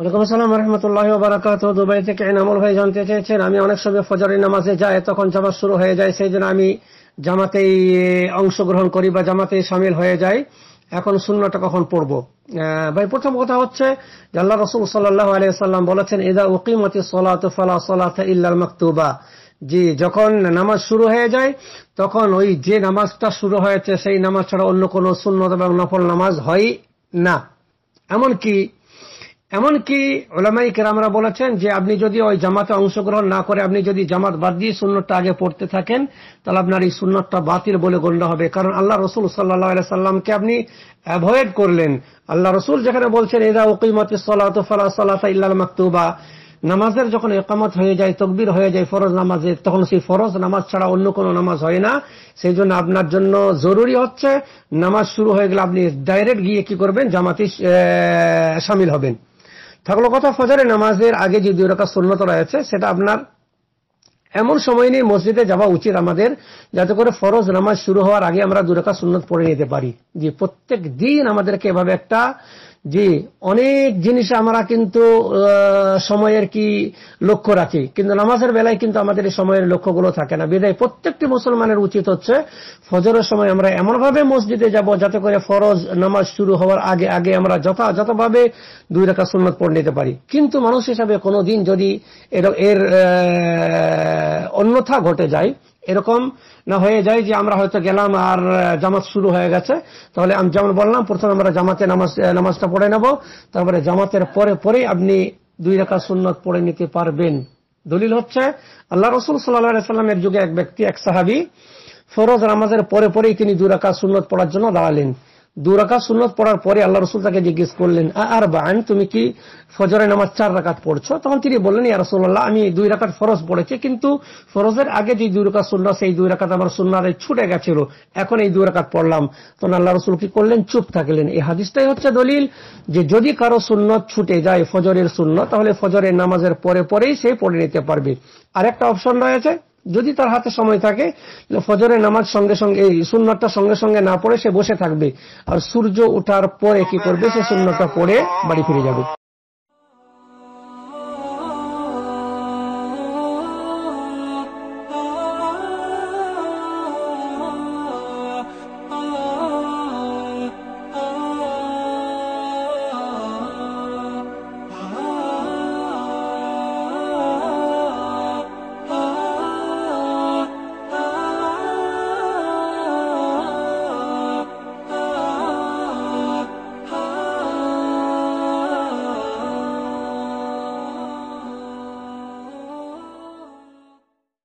ওয়ালাইকুম আসসালাম রহমতুল্লাহি ওয়া বারাকাতুহু। দুবাই থেকে এনামুল ভাই জানতে চেয়েছেন, আমি অনেক সময় ফজরের নামাজে যাই, তখন জামাত শুরু হয়ে যায়, সেই জন্য আমি জামাতেই অংশগ্রহণ করি বা জামাতেই শামিল হয়ে যাই। এখন সুন্নতটা কখন পড়বো? ভাই, প্রথম কথা হচ্ছে যে আল্লাহ রাসূল সাল্লাল্লাহু আলাইহি ওয়াসাল্লাম বলেছেন, ইযা উকিমাতিস সালাতু ফালা সালাতা ইল্লাল মাকতুবা। জি, যখন নামাজ শুরু হয়ে যায় তখন ওই যে নামাজটা শুরু হয়েছে সেই নামাজ ছাড়া অন্য কোনো সুন্নত এবং নফল নামাজ হয় না। এমনকি উলামায়ে কেরামরা বলেছেন যে আপনি যদি ওই জামাতে অংশগ্রহণ না করে আপনি যদি জামাত বাদ দিয়ে সুন্নতটা আগে পড়তে থাকেন, তাহলে আপনার এই সুন্নতটা বাতিল বলে গণ্য হবে। কারণ আল্লাহ রাসূল সাল্লাল্লাহু আলাইহি সাল্লামকে আপনি অ্যাভয়েড করলেন। আল্লাহ রাসূল যেখানে বলছেন ইযা উকিমাতিস সালাতু ফালা সালাতা ইল্লাল মাকতুবা, নামাজের যখন ইকামত হয়ে যায়, তাকবীর হয়ে যায় ফরজ নামাজে, তখন সেই ফরজ নামাজ ছাড়া অন্য কোনো নামাজ হয় না। সেই জন্য আপনার জন্য জরুরি হচ্ছে নামাজ শুরু হয়ে গেলে আপনি ডাইরেক্ট গিয়ে কি করবেন, জামাতে শামিল হবেন। থাকলো কথা ফজরের নামাজের আগে যে 2 রাকাত সুন্নত রয়েছে, সেটা আপনার এমন সময় নেই মসজিদে যাওয়া উচিত আমাদের, যাতে করে ফরজ নামাজ শুরু হওয়ার আগে আমরা 2 রাকাত সুন্নত পড়ে নিতে পারি। যে প্রত্যেক দিন আমাদেরকে এভাবে একটা অনেক জিনিসে আমরা কিন্তু সময়ের কি লক্ষ্য রাখি, কিন্তু নামাজের বেলায় কিন্তু আমাদের এই সময়ের লক্ষ্যগুলো থাকে না। বিধায় প্রত্যেকটি মুসলমানের উচিত হচ্ছে ফজরের সময় আমরা এমনভাবে মসজিদে যাব যাতে করে ফরজ নামাজ শুরু হওয়ার আগে আগে আমরা যথাযথভাবে 2 রাকাত সুন্নত পড়ে নিতে পারি। কিন্তু মানুষ হিসাবে কোনোদিন যদি এর অন্যথা ঘটে যায়, এরকম না হয়ে যায় যে আমরা হয়তো গেলাম আর জামাত শুরু হয়ে গেছে, তাহলে আমি যেমন বললাম প্রথমে আমরা জামাতে নামাজটা পড়ে নেব, তারপরে জামাতের পরে আপনি 2 রাকাত সুন্নত পড়ে নিতে পারবেন। দলিল হচ্ছে আল্লাহ রাসূল সাল্লাল্লাহু আলাইহি সাল্লামের যুগে এক ব্যক্তি, এক সাহাবী, ফরজ নামাজের পরেই তিনি 2 রাকাত সুন্নত পড়ার জন্য দাঁড়ালেন। 2 রাকাত সুন্নত পড়ার পরে আল্লাহ রাসূল তাকে জিজ্ঞেস করলেন, আরবাআন, তুমি কি ফজরের নামাজ 4 রাকাত পড়ছো? তখন তিনি বললেন, ইয়া রাসূলুল্লাহ, আমি 2 রাকাত ফরজ পড়েছি, কিন্তু ফরজের আগে যে 2 রাকাত সুন্নাত, সেই 2 রাকাত আমার সুন্নাতে ছুটে গেছিল, এখন এই 2 রাকাত পড়লাম। তখন আল্লাহ রাসূল কি করলেন? চুপ থাকলেন। এই হাদিসটাই হচ্ছে দলিল যে যদি কারো সুন্নত ছুটে যায়, ফজরের সুন্নত, তাহলে ফজরের নামাজের পরেই সে পড়ে নিতে পারবে। আর একটা অপশন রয়েছে, যদি তার হাতে সময় থাকে, ফজরের নামাজ সঙ্গে সঙ্গে এই সুন্নতটা সঙ্গে সঙ্গে না পড়ে সে বসে থাকবে, আর সূর্য ওঠার পরে কি করবে, সে সুন্নতটা পড়ে বাড়ি ফিরে যাবে।